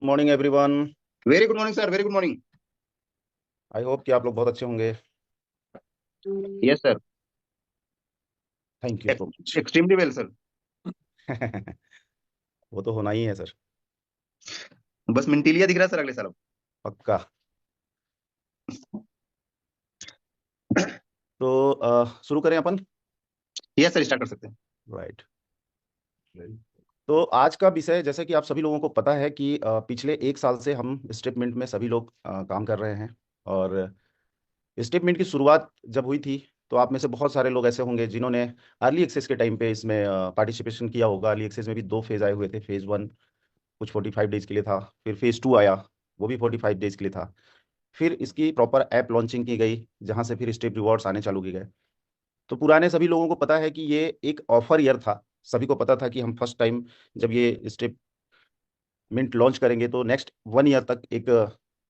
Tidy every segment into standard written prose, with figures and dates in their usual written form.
Morning everyone. Very good morning sir, very good morning. I hope कि आप लोग बहुत अच्छे होंगे। Yes sir. Thank you so much. Extremely well sir. वो तो होना ही है सर। बस मिंटीलिया दिख रहा है सर अगले साल अब। पक्का। तो शुरू करें अपन। यस सर, स्टार्ट कर सकते हैं। राइट। तो आज का विषय, जैसे कि आप सभी लोगों को पता है कि पिछले एक साल से हम स्टेटमेंट में सभी लोग काम कर रहे हैं। और स्टेटमेंट की शुरुआत जब हुई थी, तो आप में से बहुत सारे लोग ऐसे होंगे जिन्होंने अर्ली एक्सेस के टाइम पे इसमें पार्टिसिपेशन किया होगा। अर्ली एक्सेस में भी दो फेज आए हुए थे। फेज वन कुछ 45 डेज के लिए था। फिर फेज टू आया, वो भी 45 डेज के लिए था। फिर इसकी प्रॉपर ऐप लॉन्चिंग की गई, जहां से फिर स्टेप रिवॉर्ड्स आने चालू किए गए। तो पुराने सभी लोगों को पता है कि ये एक ऑफर ईयर था। सभी को पता था कि हम फर्स्ट टाइम जब ये स्टेप मिंट लॉन्च करेंगे तो नेक्स्ट 1 ईयर तक एक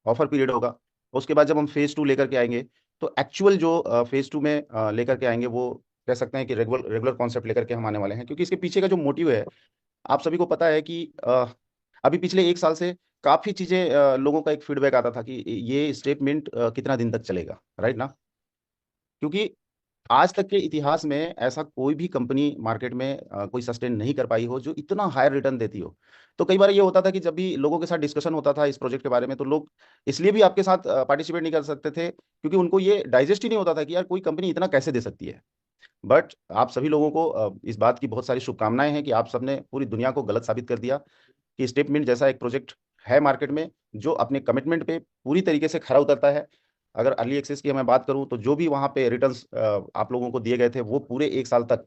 ऑफर पीरियड होगा। उसके बाद जब हम फेज टू लेकर के आएंगे, तो एक्चुअल जो फेज टू में लेकर के आएंगे, वो कह सकते हैं कि रेगुलर रेगुलर कॉन्सेप्ट लेकर के हम आने वाले हैं। क्योंकि इसके पीछे का जो मोटिव है, आप सभी को पता है कि अभी पिछले एक साल से काफी चीजें लोगों का एक फीडबैक आता था कि ये स्टेटमेंट कितना दिन तक चलेगा, राइट ना। क्योंकि आज तक के इतिहास में ऐसा कोई भी कंपनी मार्केट में कोई सस्टेन नहीं कर पाई हो जो इतना हायर रिटर्न देती हो। तो कई बार ये होता था कि जब भी लोगों के साथ डिस्कशन होता था इस प्रोजेक्ट के बारे में, तो लोग इसलिए भी आपके साथ पार्टिसिपेट नहीं कर सकते थे क्योंकि उनको ये डाइजेस्ट ही नहीं होता था कि यार कोई कंपनी इतना कैसे दे सकती है। बट आप सभी लोगों को इस बात की बहुत सारी शुभकामनाएं हैं कि आप सबने पूरी दुनिया को गलत साबित कर दिया कि स्टेपमिंट जैसा एक प्रोजेक्ट है मार्केट में, जो अपने कमिटमेंट पे पूरी तरीके से खरा उतरता है। अगर अर्ली एक्सेस की मैं बात करूं, तो जो भी वहां पे रिटर्न्स आप लोगों को दिए गए थे, वो पूरे एक साल तक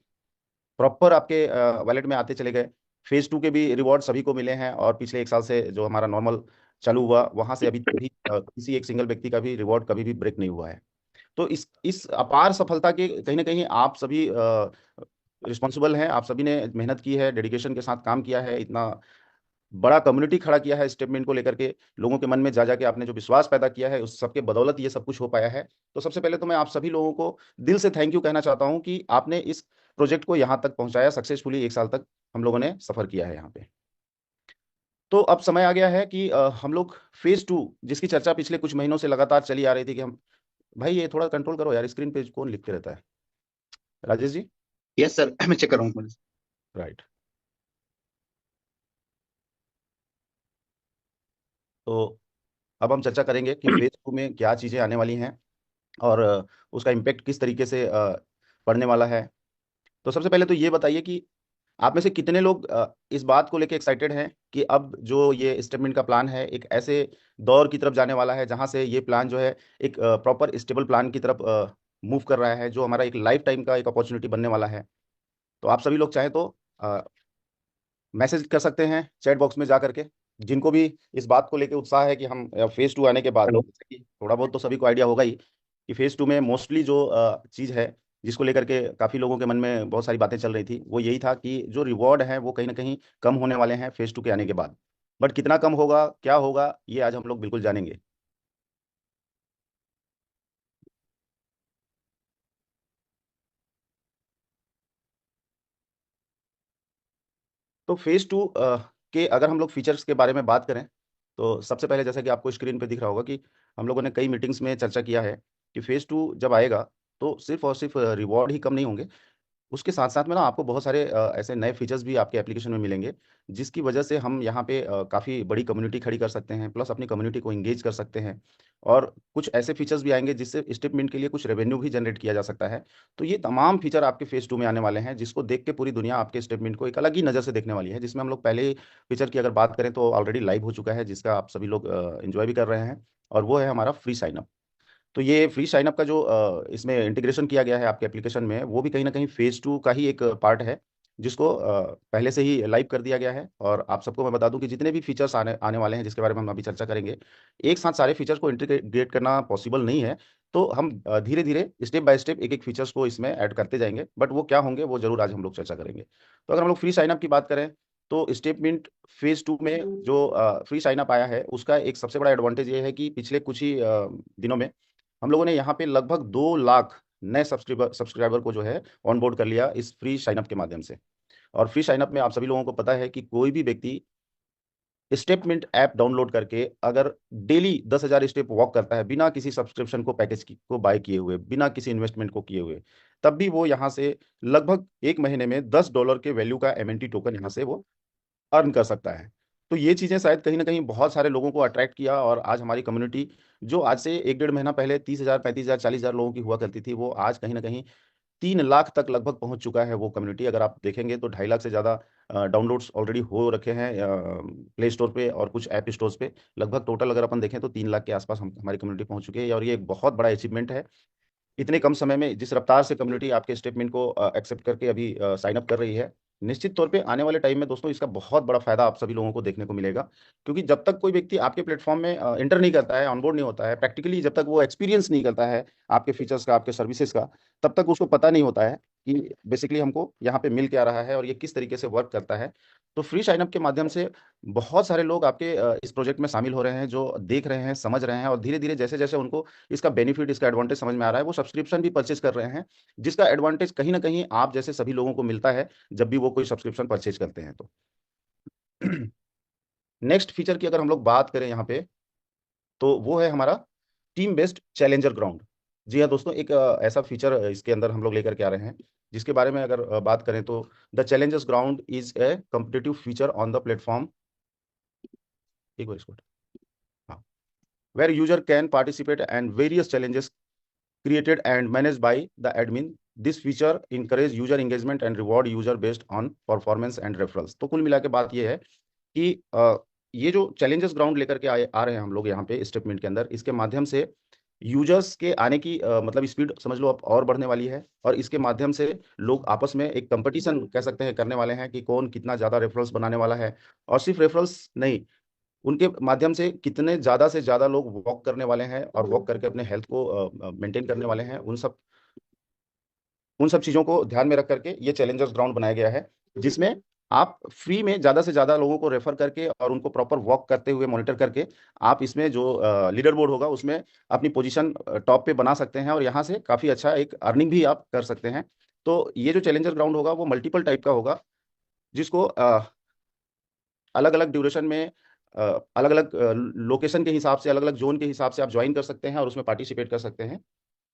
प्रॉपर आपके वॉलेट में आते चले गए। फेज टू के भी रिवॉर्ड सभी को मिले हैं, और पिछले एक साल से जो हमारा नॉर्मल चालू हुआ, वहां से अभी तक भी किसी एक सिंगल व्यक्ति का भी रिवॉर्ड कभी भी ब्रेक नहीं हुआ है। तो इस अपार सफलता के कहीं ना कहीं आप सभी रिस्पॉन्सिबल हैं। आप सभी ने मेहनत की है, डेडिकेशन के साथ काम किया है, इतना बड़ा कम्युनिटी खड़ा किया है स्टेटमेंट को लेकर के। लोगों के मन में जा जाके आपने जो विश्वास पैदा किया है, उस सबके बदौलत ये सब कुछ हो पाया है। तो सबसे पहले तो मैं आप सभी लोगों को दिल से थैंक यू कहना चाहता हूं कि आपने इस प्रोजेक्ट को यहाँ तक पहुंचाया सक्सेसफुली। एक साल तक हम लोगों ने सफर किया है यहाँ पे। तो अब समय आ गया है कि हम लोग फेज टू, जिसकी चर्चा पिछले कुछ महीनों से लगातार चली आ रही थी कि हम, भाई ये थोड़ा कंट्रोल करो यार, स्क्रीन पे कौन लिखते रहता है। राजेश जी। यस सर, मैं चेक कर रहा हूँ। राइट। तो अब हम चर्चा करेंगे कि फेज टू में क्या चीज़ें आने वाली हैं, और उसका इम्पेक्ट किस तरीके से पड़ने वाला है। तो सबसे पहले तो ये बताइए कि आप में से कितने लोग इस बात को लेके एक्साइटेड हैं कि अब जो ये स्टेटमेंट का प्लान है, एक ऐसे दौर की तरफ जाने वाला है जहां से ये प्लान जो है एक प्रॉपर स्टेबल प्लान की तरफ मूव कर रहा है, जो हमारा एक लाइफ टाइम का एक अपॉर्चुनिटी बनने वाला है। तो आप सभी लोग चाहें तो मैसेज कर सकते हैं चैट बॉक्स में जा करके। जिनको भी इस बात को लेके उत्साह है कि हम फेज टू आने के बाद, हेलो। जैसे कि थोड़ा बहुत तो सभी को आइडिया होगा ही कि फेज टू में मोस्टली जो चीज़ है, जिसको लेकर के काफ़ी लोगों के मन में बहुत सारी बातें चल रही थी, वो यही था कि जो रिवॉर्ड है वो कहीं ना कहीं कम होने वाले हैं फेज टू के आने के बाद। बट कितना कम होगा, क्या होगा, ये आज हम लोग बिल्कुल जानेंगे। तो फेज टू के अगर हम लोग फीचर्स के बारे में बात करें, तो सबसे पहले जैसा कि आपको स्क्रीन पे दिख रहा होगा कि हम लोगों ने कई मीटिंग्स में चर्चा किया है कि फेज टू जब आएगा, तो सिर्फ और सिर्फ रिवॉर्ड ही कम नहीं होंगे। उसके साथ साथ में ना आपको बहुत सारे ऐसे नए फीचर्स भी आपके एप्लीकेशन में मिलेंगे, जिसकी वजह से हम यहाँ पे काफ़ी बड़ी कम्युनिटी खड़ी कर सकते हैं, प्लस अपनी कम्युनिटी को इंगेज कर सकते हैं। और कुछ ऐसे फीचर्स भी आएंगे जिससे स्टेटमेंट के लिए कुछ रेवेन्यू भी जनरेट किया जा सकता है। तो ये तमाम फीचर आपके फेज टू में आने वाले हैं, जिसको देख के पूरी दुनिया आपके स्टेटमेंट को एक अलग ही नज़र से देखने वाली है। जिसमें हम लोग पहले फीचर की अगर बात करें तो ऑलरेडी लाइव हो चुका है, जिसका आप सभी लोग एंजॉय भी कर रहे हैं। और वो है हमारा फ्री साइनअप। तो ये फ्री साइन अप का जो इसमें इंटीग्रेशन किया गया है आपके एप्लीकेशन में, वो भी कहीं ना कहीं फेज टू का ही एक पार्ट है, जिसको पहले से ही लाइव कर दिया गया है। और आप सबको मैं बता दूं कि जितने भी फीचर्स आने आने वाले हैं, जिसके बारे में हम अभी चर्चा करेंगे, एक साथ सारे फीचर्स को इंटीग्रेट करना पॉसिबल नहीं है। तो हम धीरे धीरे स्टेप बाय स्टेप एक एक फीचर्स को इसमें ऐड करते जाएंगे, बट वो क्या होंगे वो जरूर आज हम लोग चर्चा करेंगे। तो अगर हम लोग फ्री साइन अप की बात करें, तो स्टेटमेंट फेज टू में जो फ्री साइन अप आया है, उसका एक सबसे बड़ा एडवांटेज ये है कि पिछले कुछ ही दिनों में हम लोगों ने यहाँ पे लगभग 2 लाख नए सब्सक्राइबर को जो है ऑन बोर्ड कर लिया इस फ्री साइनअप के माध्यम से। और फ्री साइनअप में आप सभी लोगों को पता है कि कोई भी व्यक्ति स्टेपमिंट ऐप डाउनलोड करके अगर डेली 10,000 स्टेप वॉक करता है बिना किसी सब्सक्रिप्शन को को बाय किए हुए, बिना किसी इन्वेस्टमेंट को किए हुए, तब भी वो यहाँ से लगभग एक महीने में $10 के वैल्यू का एमएनटी टोकन यहाँ से वो अर्न कर सकता है। तो ये चीजें शायद कहीं ना कहीं बहुत सारे लोगों को अट्रैक्ट किया, और आज हमारी कम्युनिटी जो आज से एक डेढ़ महीना पहले 30,000, 35,000, 40,000 लोगों की हुआ करती थी, वो आज कहीं ना कहीं 3 लाख तक लगभग पहुंच चुका है वो कम्युनिटी। अगर आप देखेंगे तो 2.5 लाख से ज़्यादा डाउनलोड्स ऑलरेडी हो रखे हैं प्ले स्टोर पे और कुछ ऐप स्टोर्स पे। लगभग टोटल अगर अपन देखें तो 3 लाख के आसपास हम हमारी कम्युनिटी पहुंच चुकी है, और ये एक बहुत बड़ा अचीवमेंट है। इतने कम समय में जिस रफ्तार से कम्युनिटी आपके स्टेटमेंट को एक्सेप्ट करके अभी साइन अप कर रही है, निश्चित तौर पे आने वाले टाइम में दोस्तों इसका बहुत बड़ा फायदा आप सभी लोगों को देखने को मिलेगा। क्योंकि जब तक कोई व्यक्ति आपके प्लेटफॉर्म में एंटर नहीं करता है, ऑनबोर्ड नहीं होता है प्रैक्टिकली, जब तक वो एक्सपीरियंस नहीं करता है आपके फीचर्स का, आपके सर्विसेज का, तब तक उसको पता नहीं होता है कि बेसिकली हमको यहाँ पे मिल क्या रहा है और ये किस तरीके से वर्क करता है। तो फ्री साइन अप के माध्यम से बहुत सारे लोग आपके इस प्रोजेक्ट में शामिल हो रहे हैं, जो देख रहे हैं, समझ रहे हैं, और धीरे धीरे जैसे जैसे उनको इसका बेनिफिट, इसका एडवांटेज समझ में आ रहा है, वो सब्सक्रिप्शन भी परचेज कर रहे हैं, जिसका एडवांटेज कहीं ना कहीं आप जैसे सभी लोगों को मिलता है जब भी वो कोई सब्सक्रिप्शन परचेज करते हैं। तो नेक्स्ट फीचर की अगर हम लोग बात करें यहाँ पे, तो वो है हमारा टीम बेस्ड चैलेंजर ग्राउंड। जी हाँ दोस्तों, एक ऐसा फीचर इसके अंदर हम लोग लेकर के आ रहे हैं, जिसके बारे में अगर बात करें तो the Challengers ground is a competitive feature on the platform. एक बार इसको, हाँ, where user can participate and various challenges created and managed by the admin. This feature encourage user engagement and reward user based on performance and referrals। तो कुल मिला के बात ये है कि ये जो चैलेंजेस ग्राउंड लेकर के आ रहे हैं हम लोग यहाँ पे स्टेटमेंट के अंदर, इसके माध्यम से यूजर्स के आने की मतलब स्पीड समझ लो अब और बढ़ने वाली है, और इसके माध्यम से लोग आपस में एक कंपटीशन कह सकते हैं करने वाले हैं कि कौन कितना ज़्यादा रेफरल्स बनाने वाला है। और सिर्फ रेफरल्स नहीं, उनके माध्यम से कितने ज़्यादा से ज़्यादा लोग वॉक करने वाले हैं और वॉक करके अपने हेल्थ को मेंटेन करने वाले हैं, उन सब चीज़ों को ध्यान में रख करके ये चैलेंजर्स ग्राउंड बनाया गया है, जिसमें आप फ्री में ज़्यादा से ज़्यादा लोगों को रेफर करके और उनको प्रॉपर वॉक करते हुए मॉनिटर करके आप इसमें जो लीडर बोर्ड होगा उसमें अपनी पोजीशन टॉप पे बना सकते हैं, और यहाँ से काफ़ी अच्छा एक अर्निंग भी आप कर सकते हैं। तो ये जो चैलेंजर ग्राउंड होगा वो मल्टीपल टाइप का होगा, जिसको अलग अलग ड्यूरेशन में अलग अलग लोकेशन के हिसाब से, अलग अलग जोन के हिसाब से आप ज्वाइन कर सकते हैं और उसमें पार्टिसिपेट कर सकते हैं।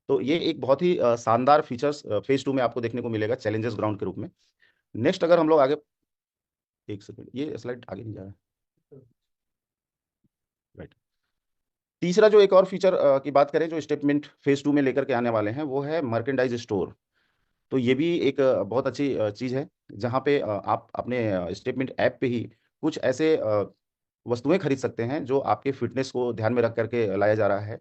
तो ये एक बहुत ही शानदार फीचर्स फेज 2 में आपको देखने को मिलेगा चैलेंजर्स ग्राउंड के रूप में। नेक्स्ट अगर हम लोग आगे, एक सेकंड, ये स्लाइड आगे नहीं जा रहा है, राइट। तीसरा जो एक और फीचर की बात करें जो स्टेटमेंट फेज 2 में लेकर के आने वाले हैं, वो है मर्केंडाइज स्टोर। तो ये भी एक बहुत अच्छी चीज़ है, जहाँ पे आप अपने स्टेटमेंट ऐप पे ही कुछ ऐसे वस्तुएं खरीद सकते हैं जो आपके फिटनेस को ध्यान में रख करके लाया जा रहा है।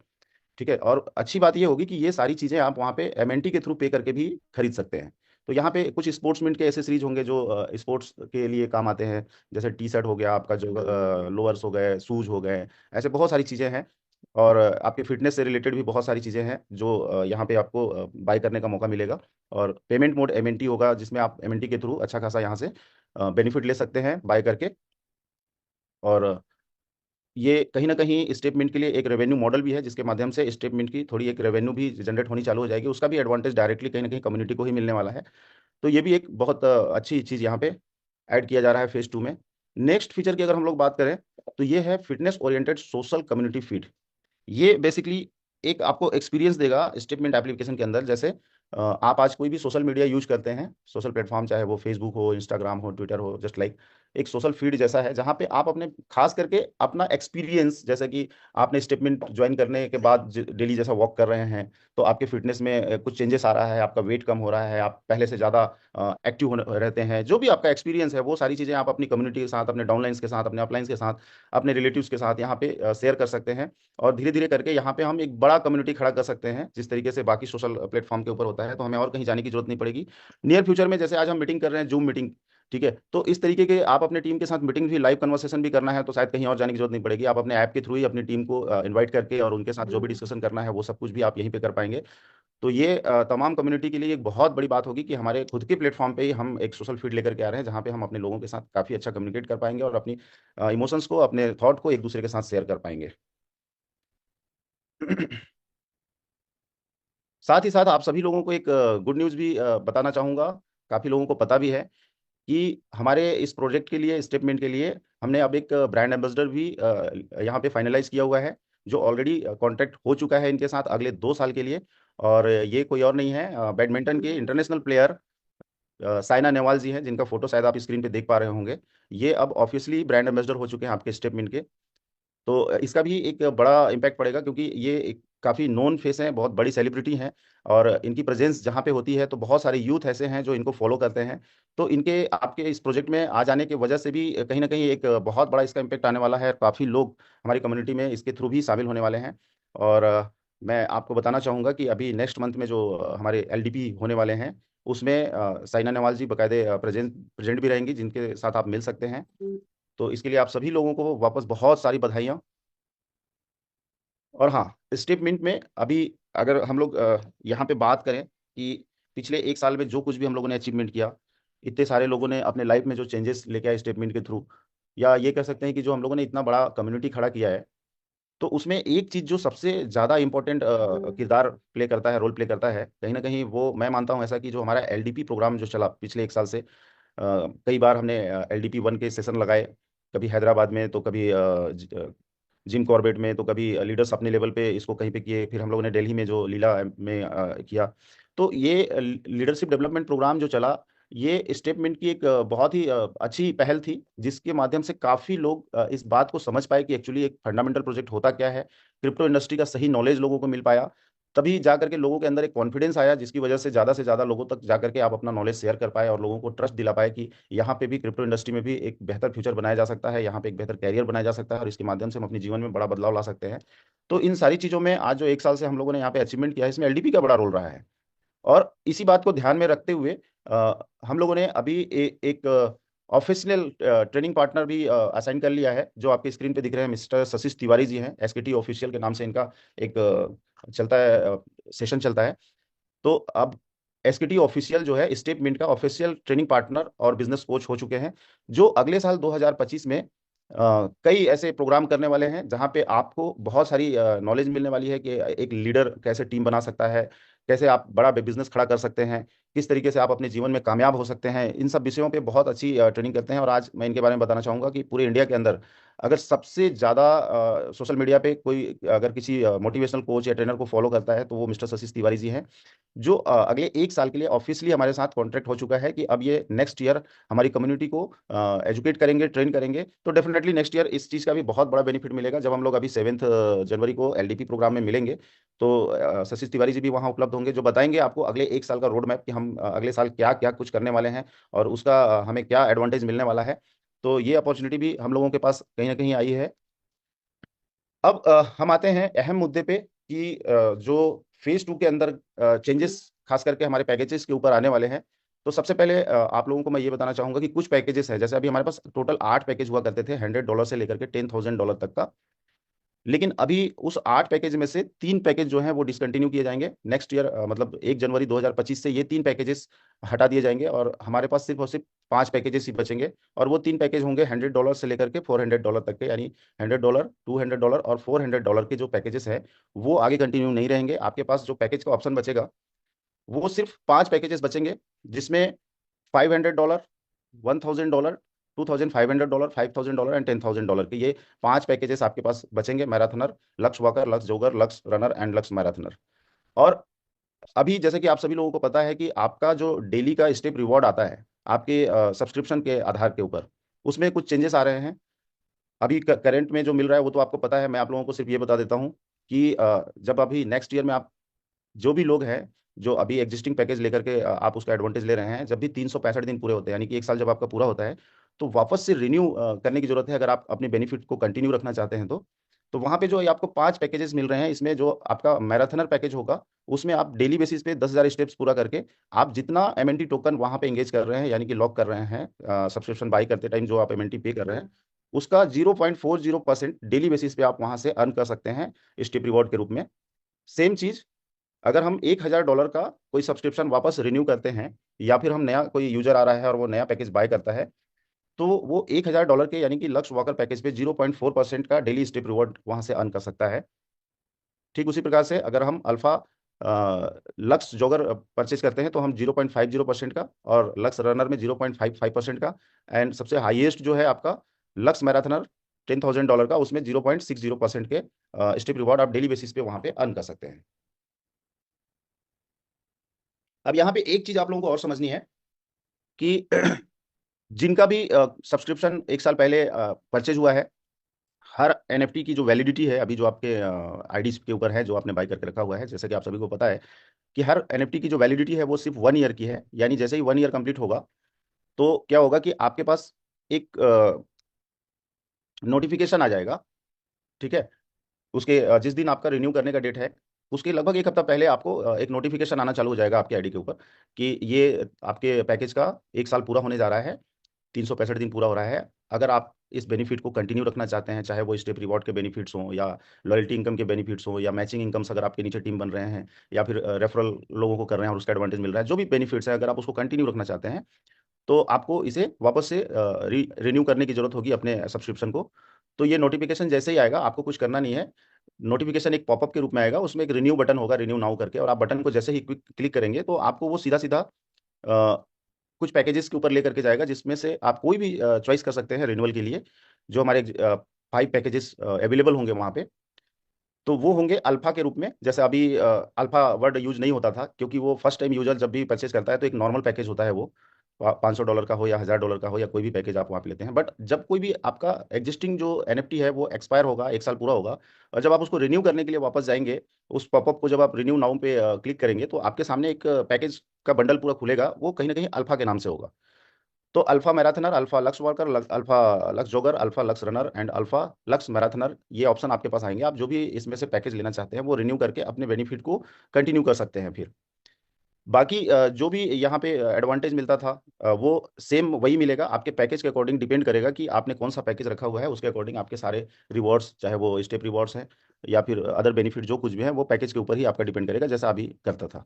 ठीक है, और अच्छी बात ये होगी कि ये सारी चीज़ें आप वहाँ पे एमएनटी के थ्रू पे करके भी खरीद सकते हैं। तो यहाँ पे कुछ स्पोर्ट्समेंट के एसेसरीज होंगे जो स्पोर्ट्स के लिए काम आते हैं, जैसे टी शर्ट हो गया आपका, जो लोअर्स हो गए, शूज हो गए, ऐसे बहुत सारी चीज़ें हैं। और आपके फिटनेस से रिलेटेड भी बहुत सारी चीज़ें हैं जो यहाँ पे आपको बाय करने का मौका मिलेगा। और पेमेंट मोड एमएनटी होगा, जिसमें आप एमएनटी के थ्रू अच्छा खासा यहाँ से बेनिफिट ले सकते हैं बाय करके। और ये कहीं ना कहीं स्टेटमेंट के लिए एक रेवेन्यू मॉडल भी है, जिसके माध्यम से स्टेटमेंट की थोड़ी एक रेवेन्यू भी जनरेट होनी चालू हो जाएगी, उसका भी एडवांटेज डायरेक्टली कहीं ना कहीं कम्युनिटी को ही मिलने वाला है। तो ये भी एक बहुत अच्छी चीज़ यहाँ पे ऐड किया जा रहा है फेज 2 में। नेक्स्ट फीचर की अगर हम लोग बात करें, तो ये है fitness oriented social community feed. ये बेसिकली एक आपको एक्सपीरियंस देगा स्टेटमेंट एप्लीकेशन के अंदर। जैसे आप आज कोई भी सोशल मीडिया यूज करते हैं, सोशल प्लेटफॉर्म, चाहे वो फेसबुक हो, इंस्टाग्राम हो, ट्विटर हो, जस्ट लाइक एक सोशल फीड जैसा है, जहाँ पे आप अपने खास करके अपना एक्सपीरियंस, जैसे कि आपने स्टेटमेंट ज्वाइन करने के बाद डेली जैसा वॉक कर रहे हैं, तो आपके फिटनेस में कुछ चेंजेस आ रहा है, आपका वेट कम हो रहा है, आप पहले से ज़्यादा एक्टिव रहते हैं, जो भी आपका एक्सपीरियंस है वो सारी चीज़ें आप अपनी कम्युनिटी के साथ, अपने डाउनलाइंस के साथ, अपने अपलाइंस के साथ, अपने रिलेटिव्स के साथ यहाँ पे शेयर कर सकते हैं। और धीरे धीरे करके यहाँ पे हम एक बड़ा कम्युनिटी खड़ा कर सकते हैं, जिस तरीके से बाकी सोशल प्लेटफॉर्म के ऊपर होता है। तो हमें और कहीं जाने की जरूरत नहीं पड़ेगी। नियर फ्यूचर में जैसे आज हम मीटिंग कर रहे हैं, जूम मीटिंग, ठीक है, तो इस तरीके के आप अपने टीम के साथ मीटिंग भी, लाइव कन्वर्सेशन भी करना है, तो शायद कहीं और जाने की जरूरत नहीं पड़ेगी। आप अपने ऐप के थ्रू ही अपनी टीम को इन्वाइट करके और उनके साथ जो भी डिस्कशन करना है वो सब कुछ भी आप यहीं पे कर पाएंगे। तो ये तमाम कम्युनिटी के लिए एक बहुत बड़ी बात होगी कि हमारे खुद के प्लेटफॉर्म पे ही हम एक सोशल फीड लेकर के आ रहे हैं, जहाँ पे हम अपने लोगों के साथ काफ़ी अच्छा कम्युनिकेट कर पाएंगे और अपनी इमोशंस को, अपने थॉट को एक दूसरे के साथ शेयर कर पाएंगे। साथ ही साथ आप सभी लोगों को एक गुड न्यूज़ भी बताना चाहूँगा, काफ़ी लोगों को पता भी है कि हमारे इस प्रोजेक्ट के लिए, स्टेटमेंट के लिए, हमने अब एक ब्रांड एम्बेसडर भी यहाँ पे फाइनलाइज किया हुआ है, जो ऑलरेडी कॉन्ट्रैक्ट हो चुका है इनके साथ अगले 2 साल के लिए। और ये कोई और नहीं है, बैडमिंटन के इंटरनेशनल प्लेयर साइना नेहवाल जी हैं, जिनका फोटो शायद आप स्क्रीन पे देख पा रहे होंगे। ये अब ऑफिशियली ब्रांड एम्बेसडर हो चुके हैं आपके स्टेटमेंट के। तो इसका भी एक बड़ा इम्पैक्ट पड़ेगा, क्योंकि ये एक काफ़ी नोन फेस हैं, बहुत बड़ी सेलिब्रिटी हैं। और इनकी प्रेजेंस जहाँ पे होती है तो बहुत सारे यूथ ऐसे हैं जो इनको फॉलो करते हैं। तो इनके आपके इस प्रोजेक्ट में आ जाने की वजह से भी कहीं ना कहीं एक बहुत बड़ा इसका इम्पैक्ट आने वाला है। काफ़ी लोग हमारी कम्युनिटी में इसके थ्रू भी शामिल होने वाले हैं। और मैं आपको बताना चाहूँगा कि अभी नेक्स्ट मंथ में जो हमारे एलडीपी होने वाले हैं, उसमें साइना नेहवाल जी बाकायदे प्रेजेंट प्रेजेंट भी रहेंगी, जिनके साथ आप मिल सकते हैं। तो इसके लिए आप सभी लोगों को वापस बहुत सारी बधाइयाँ। और हाँ, स्टेप मिंट में अभी अगर हम लोग यहाँ पे बात करें कि पिछले 1 साल में जो कुछ भी हम लोगों ने अचीवमेंट किया, इतने सारे लोगों ने अपने लाइफ में जो चेंजेस लेके आए स्टेटमेंट के थ्रू, या ये कह सकते हैं कि जो हम लोगों ने इतना बड़ा कम्युनिटी खड़ा किया है, तो उसमें एक चीज जो सबसे ज्यादा इंपॉर्टेंट किरदार प्ले करता है, रोल प्ले करता है, कहीं ना कहीं वो मैं मानता हूँ ऐसा, कि जो हमारा एलडीपी प्रोग्राम जो चला पिछले 1 साल से, कई बार हमने एलडीपी 1 के सेशन लगाए, कभी हैदराबाद में, तो कभी जिम कॉर्बेट में, तो कभी लीडर्स अपने लेवल पे इसको कहीं पे किए, फिर हम लोगों ने दिल्ली में जो लीला में किया। तो ये लीडरशिप डेवलपमेंट प्रोग्राम जो चला, ये स्टेटमेंट की एक बहुत ही अच्छी पहल थी, जिसके माध्यम से काफ़ी लोग इस बात को समझ पाए कि एक्चुअली एक फंडामेंटल प्रोजेक्ट होता क्या है। क्रिप्टो इंडस्ट्री का सही नॉलेज लोगों को मिल पाया। तभी जा करके लोगों के अंदर एक कॉन्फिडेंस आया, जिसकी वजह से ज़्यादा लोगों तक जा करके आप अपना नॉलेज शेयर कर पाए और लोगों को ट्रस्ट दिला पाए कि यहाँ पे भी, क्रिप्टो इंडस्ट्री में भी एक बेहतर फ्यूचर बनाया जा सकता है, यहाँ पे एक बेहतर कैरियर बनाया जा सकता है, और इसके माध्यम से हम अपने जीवन में बड़ा बदलाव ला सकते हैं। तो इन सारी चीज़ों में आज जो 1 साल से हम लोगों ने यहाँ पे अचीवमेंट किया है, इसमें एलडीपी का बड़ा रोल रहा है। और इसी बात को ध्यान में रखते हुए हम लोगों ने अभी एक ऑफिशियल ट्रेनिंग पार्टनर भी असाइन कर लिया है, जो आपके स्क्रीन पे दिख रहे हैं, मिस्टर सशीष तिवारी जी हैं। एसकेटी ऑफिशियल के नाम से इनका एक चलता है, सेशन चलता है। तो अब एसकेटी ऑफिशियल जो है स्टेप मिंट का ऑफिशियल ट्रेनिंग पार्टनर और बिजनेस कोच हो चुके हैं, जो अगले साल 2025 में कई ऐसे प्रोग्राम करने वाले हैं, जहां पे आपको बहुत सारी नॉलेज मिलने वाली है कि एक लीडर कैसे टीम बना सकता है, कैसे आप बड़ा बिजनेस खड़ा कर सकते हैं, किस तरीके से आप अपने जीवन में कामयाब हो सकते हैं। इन सब विषयों पे बहुत अच्छी ट्रेनिंग करते हैं। और आज मैं इनके बारे में बताना चाहूंगा कि पूरे इंडिया के अंदर अगर सबसे ज़्यादा सोशल मीडिया पे कोई अगर किसी मोटिवेशनल कोच या ट्रेनर को फॉलो करता है, तो वो मिस्टर सतीश तिवारी जी हैं, जो अगले 1 साल के लिए ऑफिशियली हमारे साथ कॉन्ट्रैक्ट हो चुका है कि अब ये नेक्स्ट ईयर हमारी कम्युनिटी को एजुकेट करेंगे, ट्रेन करेंगे। तो डेफिनेटली नेक्स्ट ईयर इस चीज़ का भी बहुत बड़ा बेनिफिट मिलेगा, जब हम लोग अभी 7 जनवरी को एलडीपी प्रोग्राम में मिलेंगे। तो सतीश तिवारी जी भी वहाँ उपलब्ध होंगे, जो बताएंगे आपको अगले 1 साल का रोड मैप, कि हम अगले साल क्या क्या कुछ करने वाले हैं, और उसका हमें क्या एडवांटेज मिलने वाला है। तो ये अपॉर्चुनिटी भी हम लोगों के पास कहीं ना कहीं आई है। अब हम आते हैं अहम मुद्दे पे, कि जो फेज 2 के अंदर चेंजेस खास करके हमारे पैकेजेस के ऊपर आने वाले हैं। तो सबसे पहले आप लोगों को मैं ये बताना चाहूंगा कि कुछ पैकेजेस हैं, जैसे अभी हमारे पास टोटल 8 पैकेज हुआ करते थे, $100 से लेकर के $10,000 तक का। लेकिन अभी उस 8 पैकेज में से 3 पैकेज जो हैं वो डिसकंटिन्यू किए जाएंगे नेक्स्ट ईयर, मतलब 1 जनवरी 2025 से ये 3 पैकेजेस हटा दिए जाएंगे, और हमारे पास सिर्फ और सिर्फ 5 पैकेजेस ही बचेंगे। और वो 3 पैकेज होंगे $100 से लेकर के $400 तक के, यानी $100, $200 और $400 के जो पैकेजेस हैं, वो आगे कंटिन्यू नहीं रहेंगे। आपके पास जो पैकेज का ऑप्शन बचेगा, वो सिर्फ 5 पैकेजेस बचेंगे, जिसमें $500, $1,000, $2,500, $5,000 एंड $10,000 के ये 5 पैकेजेस आपके पास बचेंगे, मैराथनर, लक्ष्य वॉकर, लक्ष्य जोगर, लक्ष्य रनर एंड लक्ष्य मैराथनर। और अभी जैसे कि आप सभी लोगों को पता है कि आपका जो डेली का स्टेप रिवॉर्ड आता है आपके सब्सक्रिप्शन के आधार के ऊपर, उसमें कुछ चेंजेस आ रहे हैं। अभी करंट में जो मिल रहा है वो तो आपको पता है, मैं आप लोगों को सिर्फ ये बता देता हूँ कि जब अभी नेक्स्ट ईयर में आप, जो भी लोग हैं जो अभी एग्जिस्टिंग पैकेज लेकर के आप उसका एडवांटेज ले रहे हैं, जब भी 365 दिन पूरे होते हैं, यानी कि 1 साल जब आपका पूरा होता है, तो वापस से रिन्यू करने की जरूरत है, अगर आप अपने बेनिफिट को कंटिन्यू रखना चाहते हैं तो। तो वहाँ पे जो ये आपको 5 पैकेजेस मिल रहे हैं, इसमें जो आपका मैराथनर पैकेज होगा, उसमें आप डेली बेसिस पे 10,000 स्टेप्स पूरा करके आप जितना एमएनटी टोकन वहाँ पे एंगेज कर रहे हैं, यानी कि लॉक कर रहे हैं सब्सक्रिप्शन बाई करते टाइम, जो आप एमएनटी पे कर रहे हैं, उसका 0.40% डेली बेसिस पे आप वहाँ से अर्न कर सकते हैं स्टेप रिवॉर्ड के रूप में। सेम चीज अगर हम $1,000 का कोई सब्सक्रिप्शन वापस रिन्यू करते हैं, या फिर हम नया कोई यूजर आ रहा है और वो नया पैकेज बाय करता है, तो वो $1,000 के, यानी कि लक्ष्य वॉकर पैकेज पे 0.4% का डेली स्टेप रिवॉर्ड वहां से अर्न कर सकता है। ठीक उसी प्रकार से अगर हम अल्फा लक्स जॉगर परचेज करते हैं तो हम 0.50% का, और लक्स रनर में 0.55% का, एंड सबसे हाईएस्ट जो है आपका लक्स मैराथनर $10,000 का, उसमें 0.60% के स्टेप रिवॉर्ड आप डेली बेसिस पे वहां पे अर्न कर सकते हैं। अब यहाँ पे एक चीज आप लोगों को और समझनी है कि जिनका भी सब्सक्रिप्शन एक साल पहले परचेज हुआ है, हर एनएफटी की जो वैलिडिटी है अभी जो आपके आईडीज के ऊपर है, जो आपने बाय करके रखा हुआ है, जैसा कि आप सभी को पता है कि हर एनएफटी की जो वैलिडिटी है वो सिर्फ 1 ईयर की है। यानी जैसे ही 1 ईयर कंप्लीट होगा तो क्या होगा कि आपके पास एक नोटिफिकेशन आ जाएगा, ठीक है। उसके जिस दिन आपका रिन्यू करने का डेट है, उसके लगभग एक हफ्ता पहले आपको एक नोटिफिकेशन आना चालू हो जाएगा आपके आईडी के ऊपर कि ये आपके पैकेज का 1 साल पूरा होने जा रहा है, 365 दिन पूरा हो रहा है। अगर आप इस बेनिफिट को कंटिन्यू रखना चाहते हैं, चाहे वो स्टेप रिवॉर्ड के बेनिफिट्स हों या लॉयल्टी इनकम के बेनिफिट्स हों या मैचिंग इनकम्स, अगर आपके नीचे टीम बन रहे हैं या फिर रेफरल लोगों को कर रहे हैं और उसका एडवांटेज मिल रहा है, जो भी बेनिफिट्स है, अगर आप उसको कंटिन्यू रखना चाहते हैं तो आपको इसे वापस से रिन्यू करने की जरूरत होगी अपने सब्सक्रिप्शन को। तो ये नोटिफिकेशन जैसे ही आएगा, आपको कुछ करना नहीं है। नोटिफिकेशन एक पॉपअप के रूप में आएगा, उसमें एक रिन्यू बटन होगा, रिन्यू नाउ करके, और आप बटन को जैसे ही क्लिक करेंगे तो आपको वो सीधा सीधा कुछ पैकेजेस के ऊपर लेकर के जाएगा, जिसमें से आप कोई भी चॉइस कर सकते हैं रिन्यूअल के लिए। जो हमारे 5 पैकेजेस अवेलेबल होंगे वहाँ पे, तो वो होंगे अल्फा के रूप में। जैसे अभी अल्फा वर्ड यूज नहीं होता था, क्योंकि वो फर्स्ट टाइम यूजर जब भी परचेज करता है तो एक नॉर्मल पैकेज होता है, वो $500 का हो या $1,000 का हो या कोई भी पैकेज आप वहाँ पे लेते हैं। बट जब कोई भी आपका एग्जिस्टिंग जो एनएफटी है वो एक्सपायर होगा, 1 साल पूरा होगा, और जब आप उसको रिन्यू करने के लिए वापस जाएंगे, उस पॉपअप को जब आप रिन्यू नाउ पे क्लिक करेंगे तो आपके सामने एक पैकेज का बंडल पूरा खुलेगा, वो कहीं ना कहीं अल्फा के नाम से होगा। तो alpha marathoner, alpha lux worker, alpha lux jogger, alpha lux runner and alpha lux marathoner, ये ऑप्शन आपके पास आएंगे। आप जो भी इसमें से पैकेज लेना चाहते हैं वो रिन्यू करके अपने बेनिफिट को कंटिन्यू कर सकते हैं। फिर बाकी जो भी यहाँ पे एडवांटेज मिलता था वो सेम वही मिलेगा। आपके पैकेज के अकॉर्डिंग डिपेंड करेगा कि आपने कौन सा पैकेज रखा हुआ है, उसके अकॉर्डिंग आपके सारे रिवॉर्ड्स, चाहे वो स्टेप रिवॉर्ड्स हैं या फिर अदर बेनिफिट जो कुछ भी है, वो पैकेज के ऊपर ही आपका डिपेंड करेगा, जैसा अभी करता था।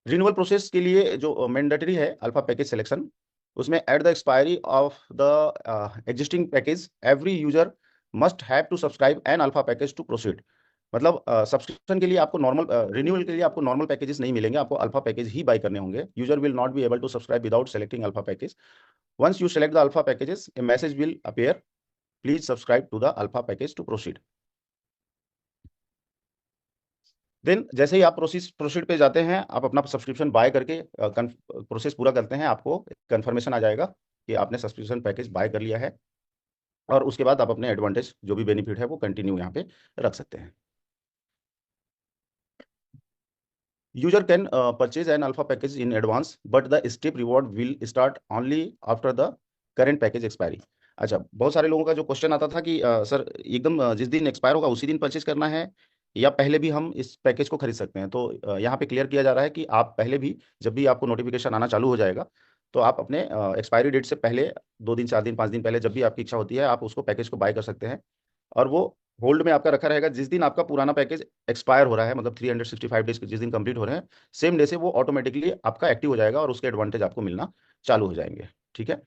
रिन्यूअल प्रोसेस के लिए जो मैंडेटरी है अल्फा पैकेज सिलेक्शन, उसमें at the expiry of the existing package every user must have to subscribe an alpha package to proceed. मतलब सब्सक्रिप्शन के लिए आपको नॉर्मल, रिन्यूअल के लिए आपको नॉर्मल पैकेजेस नहीं मिलेंगे, आपको अल्फा पैकेज ही बाय करने होंगे। User will not be able to subscribe without selecting alpha package. Once you select the alpha packages a message will appear, please subscribe to the alpha package to proceed. Then जैसे ही आप proceed पे जाते हैं, आप अपना subscription bye करके process पूरा करते हैं, आपको कंफर्मेशन आ जाएगा कि आपने सब्सक्रिप्शन पैकेज बाय कर लिया है, और उसके बाद आप अपने एडवांटेज जो भी बेनिफिट है वो कंटिन्यू यहाँ पे रख सकते हैं। User can purchase an alpha package in advance but the step reward will start only after the current package expiry. अच्छा, बहुत सारे लोगों का जो क्वेश्चन आता था कि सर एकदम जिस दिन एक्सपायर होगा उसी दिन परचेज करना है, या पहले भी हम इस पैकेज को खरीद सकते हैं। तो यहाँ पे क्लियर किया जा रहा है कि आप पहले भी, जब भी आपको नोटिफिकेशन आना चालू हो जाएगा, तो आप अपने एक्सपायरी डेट से पहले 2 दिन, 4 दिन, 5 दिन पहले, जब भी आपकी इच्छा होती है, आप उसको पैकेज को बाय कर सकते हैं, और वो होल्ड में आपका रखा रहेगा। जिस दिन आपका पुराना पैकेज एक्सपायर हो रहा है, मतलब 365 डेज के जिस दिन कंप्लीट हो रहे हैं, सेम डे से वो ऑटोमेटिकली आपका एक्टिव हो जाएगा और उसके एडवांटेज आपको मिलना चालू हो जाएंगे। ठीक है।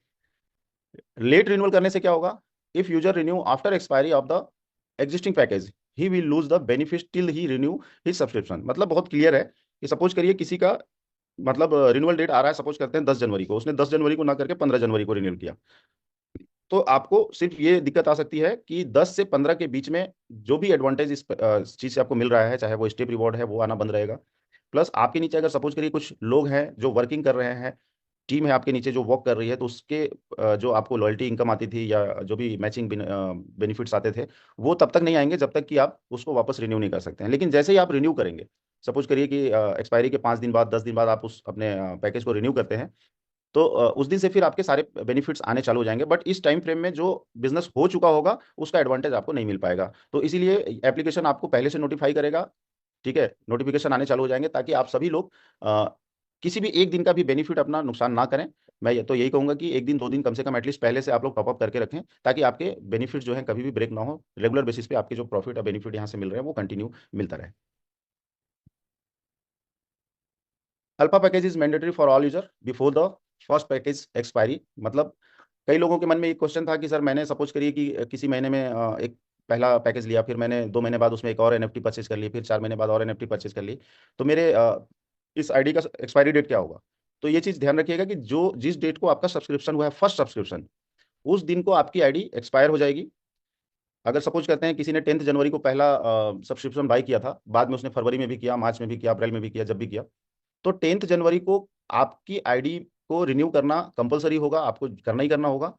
लेट रिन्यूअल करने से क्या होगा? If user renew after expiry of the existing package, he will lose the benefit till he renew his subscription. मतलब बहुत क्लियर है कि सपोज करिए किसी का, मतलब रिन्यूअल डेट आ रहा है, सपोज करते हैं 10 जनवरी को, उसने 10 जनवरी को ना करके 15 जनवरी को रिन्यूअल किया, तो आपको सिर्फ ये दिक्कत आ सकती है कि 10 से 15 के बीच में जो भी एडवांटेज इस चीज से आपको मिल रहा है, चाहे वो स्टेप रिवॉर्ड है, वो आना बंद रहेगा। प्लस आपके नीचे अगर सपोज करिए कुछ लोग हैं जो वर्किंग कर रहे हैं, टीम है आपके नीचे जो वर्क कर रही है, तो उसके जो आपको लॉयल्टी इनकम आती थी या जो भी मैचिंग बेनिफिट्स आते थे, वो तब तक नहीं आएंगे जब तक कि आप उसको वापस रिन्यू नहीं कर सकते हैं। लेकिन जैसे ही आप रिन्यू करेंगे, सपोज करिए कि एक्सपायरी के 5 दिन बाद, 10 दिन बाद आप उस अपने पैकेज को रिन्यू करते हैं, तो उस दिन से फिर आपके सारे बेनिफिट्स आने चालू हो जाएंगे। बट इस टाइम फ्रेम में जो बिजनेस हो चुका होगा उसका एडवांटेज आपको नहीं मिल पाएगा। तो इसीलिए एप्लीकेशन आपको पहले से नोटिफाई करेगा, ठीक है, नोटिफिकेशन आने चालू हो जाएंगे, ताकि आप सभी लोग किसी भी एक दिन का भी बेनिफिट अपना नुकसान ना करें। मैं तो यही कहूंगा कि एक दिन, 2 दिन कम से कम एटलीस्ट पहले से आप लोग टॉपअप करके रखें, ताकि आपके बेनिफिट जो है कभी भी ब्रेक ना हो, रेगुलर बेसिस पे आपके जो प्रॉफिट और बेनिफिट यहाँ से मिल रहे हैं वो कंटिन्यू मिलता रहे। Alpha package is mandatory for all user before the first package expiry. मतलब कई लोगों के मन में एक क्वेश्चन था कि सर मैंने सपोज करिए कि किसी महीने में एक पहला पैकेज लिया, फिर मैंने 2 महीने बाद उसमें एक और एनएफटी परचेज कर ली, फिर 4 महीने बाद और एनएफटी परचेज कर ली, तो मेरे इस आईडी का एक्सपायरी डेट क्या होगा? तो ये चीज़ ध्यान रखिएगा कि जो जिस डेट को आपका सब्सक्रिप्शन हुआ है, फर्स्ट सब्सक्रिप्शन, उस दिन को आपकी आईडी एक्सपायर हो जाएगी। अगर सपोज करते हैं किसी ने 10 जनवरी को पहला सब्सक्रिप्शन बाय किया था, बाद में उसने फरवरी में भी किया, मार्च में भी किया, अप्रैल में भी किया, जब भी किया, तो 10 जनवरी को आपकी आईडी को रिन्यू करना कंपलसरी होगा, आपको करना ही करना होगा।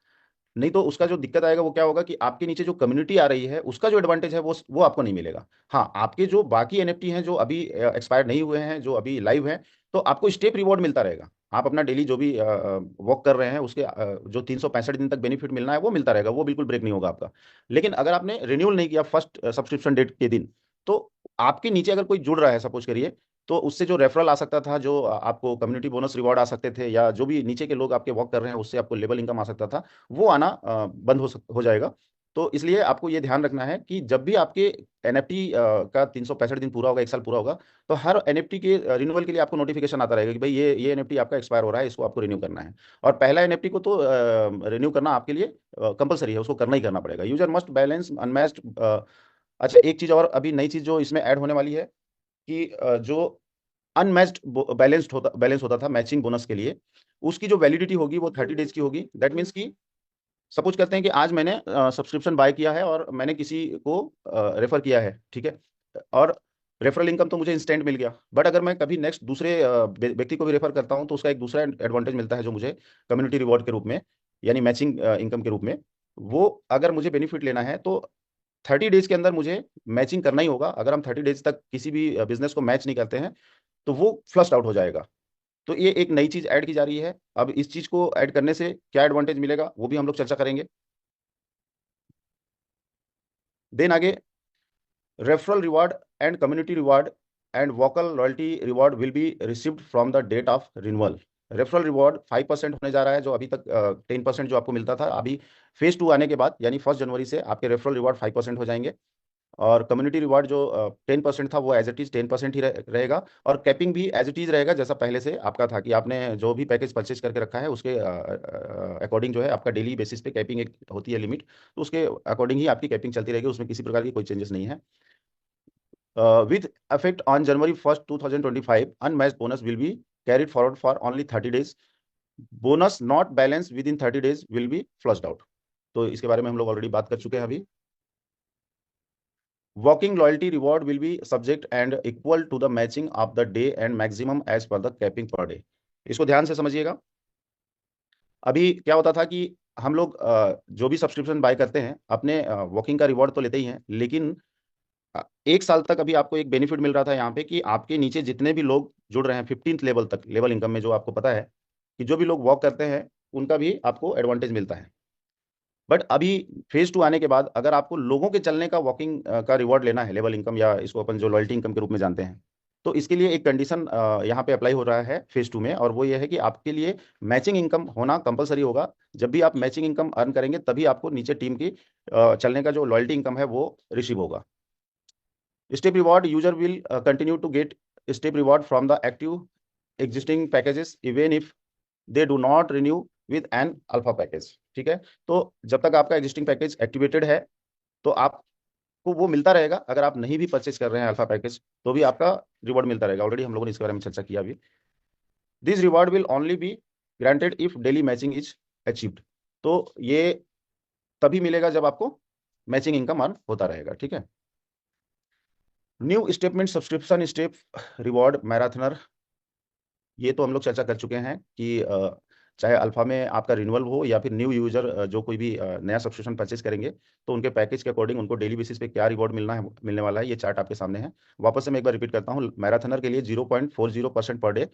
नहीं तो उसका जो दिक्कत आएगा वो क्या होगा कि आपके नीचे जो कम्युनिटी आ रही है उसका जो एडवांटेज है वो आपको नहीं मिलेगा। हाँ, आपके जो बाकी एनएफटी हैं जो अभी एक्सपायर नहीं हुए हैं, जो अभी लाइव हैं, तो आपको स्टेप रिवॉर्ड मिलता रहेगा। आप अपना डेली जो भी वर्क कर रहे हैं उसके जो 365 दिन तक बेनिफिट मिलना है वो मिलता रहेगा, वो बिल्कुल ब्रेक नहीं होगा आपका। लेकिन अगर आपने रिन्यूअल नहीं किया फर्स्ट सब्सक्रिप्शन डेट के दिन, तो आपके नीचे अगर कोई जुड़ रहा है सपोज करिए, तो उससे जो रेफरल आ सकता था, जो आपको कम्युनिटी बोनस रिवॉर्ड आ सकते थे, या जो भी नीचे के लोग आपके वर्क कर रहे हैं उससे आपको लेवल इनकम आ सकता था, वो आना बंद हो जाएगा। तो इसलिए आपको ये ध्यान रखना है कि जब भी आपके एनएफटी का 365 दिन पूरा होगा, एक साल पूरा होगा, तो हर एनएफटी के रिन्यूअल के लिए आपको नोटिफिकेशन आता रहेगा कि भाई ये एनएफटी आपका एक्सपायर हो रहा है, इसको आपको रिन्यू करना है। और पहला एनएफटी को तो रिन्यू करना आपके लिए कंपलसरी है, उसको करना ही करना पड़ेगा। User must balance unmatched. अच्छा, एक चीज और अभी नई चीज जो इसमें ऐड होने वाली है कि जो अनमैच्ड बैलेंस होता था मैचिंग बोनस के लिए, उसकी जो वैलिडिटी होगी वो 30 डेज की होगी। दैट मीन्स कि सपोज करते हैं कि आज मैंने सब्सक्रिप्शन बाय किया है और मैंने किसी को रेफर किया है, ठीक है, और रेफरल इनकम तो मुझे इंस्टेंट मिल गया, बट अगर मैं कभी नेक्स्ट दूसरे व्यक्ति को भी रेफर करता हूं तो उसका एक दूसरा एडवांटेज मिलता है जो मुझे कम्युनिटी रिवॉर्ड के रूप में, यानी मैचिंग इनकम के रूप में। वो अगर मुझे बेनिफिट लेना है तो 30 डेज के अंदर मुझे मैचिंग करना ही होगा। अगर हम 30 डेज तक किसी भी बिजनेस को मैच नहीं करते हैं तो वो फ्लश्ड आउट हो जाएगा। तो ये एक नई चीज ऐड की जा रही है। अब इस चीज को ऐड करने से क्या एडवांटेज मिलेगा वो भी हम लोग चर्चा करेंगे। देन आगे, referral reward and community reward and vocal loyalty reward will be received from the date of renewal. Referral reward 5% होने जा रहा है, जो अभी तक 10% जो आपको मिलता था, अभी फेज 2 आने के बाद यानी 1 जनवरी से आपके रेफरल रिवॉर्ड 5% हो जाएंगे। और कम्युनिटी रिवार्ड जो 10% था वो एज इट इज 10% ही रहेगा। और कैपिंग भी एज इट इज रहेगा जैसा पहले से आपका था, कि आपने जो भी पैकेज परचेज करके रखा है उसके अकॉर्डिंग जो है आपका डेली बेसिस पे कैपिंग एक होती है लिमिट, तो उसके अकॉर्डिंग ही आपकी कैपिंग चलती रहेगी, उसमें किसी प्रकार की कोई चेंजेस नहीं है। With effect on January 1st 2025, unmatched bonus will be carried forward for only 30 days. Bonus not balanced within 30 days will be flushed out. तो इसके बारे में हम लोग ऑलरेडी बात कर चुके हैं अभी। Working loyalty reward will be subject and equal to the matching of the day and maximum as per the capping per day. इसको ध्यान से समझिएगा। अभी क्या होता था कि हम लोग जो भी सब्सक्रिप्शन बाय करते हैं अपने वर्किंग का रिवॉर्ड तो लेते ही हैं, लेकिन एक साल तक अभी आपको एक बेनिफिट मिल रहा था यहाँ पे कि आपके नीचे जितने भी लोग जुड़ रहे हैं 15th लेवल तक, लेवल इनकम में, जो आपको पता है कि जो भी लोग वर्क करते हैं उनका भी आपको एडवांटेज मिलता है। बट अभी फेज 2 आने के बाद अगर आपको लोगों के चलने का वॉकिंग का रिवॉर्ड लेना है, लेवल इनकम या इसको अपन जो लॉयल्टी इनकम के रूप में जानते हैं, तो इसके लिए एक कंडीशन यहाँ पे अप्लाई हो रहा है फेज 2 में, और वो ये है कि आपके लिए मैचिंग इनकम होना कंपलसरी होगा। जब भी आप मैचिंग इनकम अर्न करेंगे तभी आपको नीचे टीम की चलने का जो लॉयल्टी इनकम है वो रिसीव होगा। Step reward user will continue to get step reward from the active existing packages even if they do not renew with an alpha package। ठीक है, तो जब तक आपका एग्जिस्टिंग पैकेज एक्टिवेटेड है तो आपको वो मिलता रहेगा। अगर आप नहीं भी परचेज कर रहे हैं अल्फा पैकेज तो भी आपका रिवॉर्ड मिलता रहेगा। ऑलरेडी हम लोगों ने इसके बारे में चर्चा किया अभी। This reward will only be granted if daily matching is achieved. तो ये तभी मिलेगा जब आपको मैचिंग इनकम अर्न होता रहेगा। ठीक है, new statement subscription step reward marathoner, ये तो हम लोग चर्चा कर चुके हैं कि चाहे अल्फा में आपका रिन्यूअल हो या फिर न्यू यूजर जो कोई भी नया सब्सक्रिप्शन परचेज करेंगे तो उनके पैकेज के अकॉर्डिंग उनको डेली बेसिस पे क्या रिवॉर्ड मिलने वाला है, ये चार्ट आपके सामने है। वापस से मैं एक बार रिपीट करता हूँ। मैराथनर के लिए 0.40% पर डे,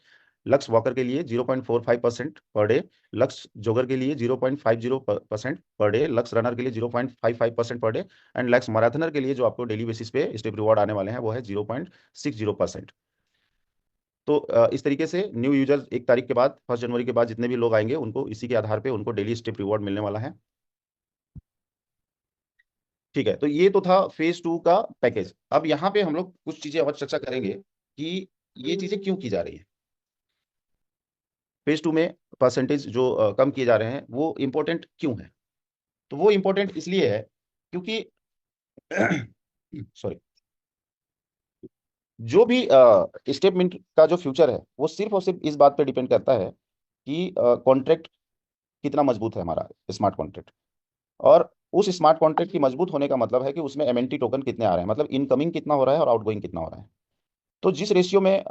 लक्स वॉकर के लिए 0.45% पर डे, लक्स जोगर के लिए 0.50% पर डे, लक्स रनर के लिए 0.55% per day, and lux marathoner के लिए जो आपको डेली बेसिस पे स्टेप रिवॉर्ड आने वाले हैं वो है 0.60%। तो इस तरीके से न्यू यूजर्स 1 तारीख के बाद, 1 जनवरी के बाद जितने भी लोग आएंगे उनको इसी के आधार पे उनको डेली स्टेप रिवॉर्ड मिलने वाला है। ठीक है, तो ये तो था फेज 2 का पैकेज। अब यहाँ पे हम लोग कुछ चीजें और चर्चा करेंगे कि ये चीजें क्यों की जा रही है। फेज 2 में परसेंटेज जो कम किए जा रहे हैं वो इंपॉर्टेंट क्यों है? तो वो इंपॉर्टेंट इसलिए है क्योंकि सॉरी, जो भी स्टेटमेंट का जो फ्यूचर है वो सिर्फ और सिर्फ इस बात पे डिपेंड करता है कि कॉन्ट्रैक्ट कितना मजबूत है हमारा स्मार्ट कॉन्ट्रैक्ट। और उस स्मार्ट कॉन्ट्रैक्ट की मजबूत होने का मतलब है कि उसमें एमएनटी टोकन कितने आ रहे हैं, मतलब इनकमिंग कितना हो रहा है और आउटगोइंग कितना हो रहा है। तो जिस रेशियो में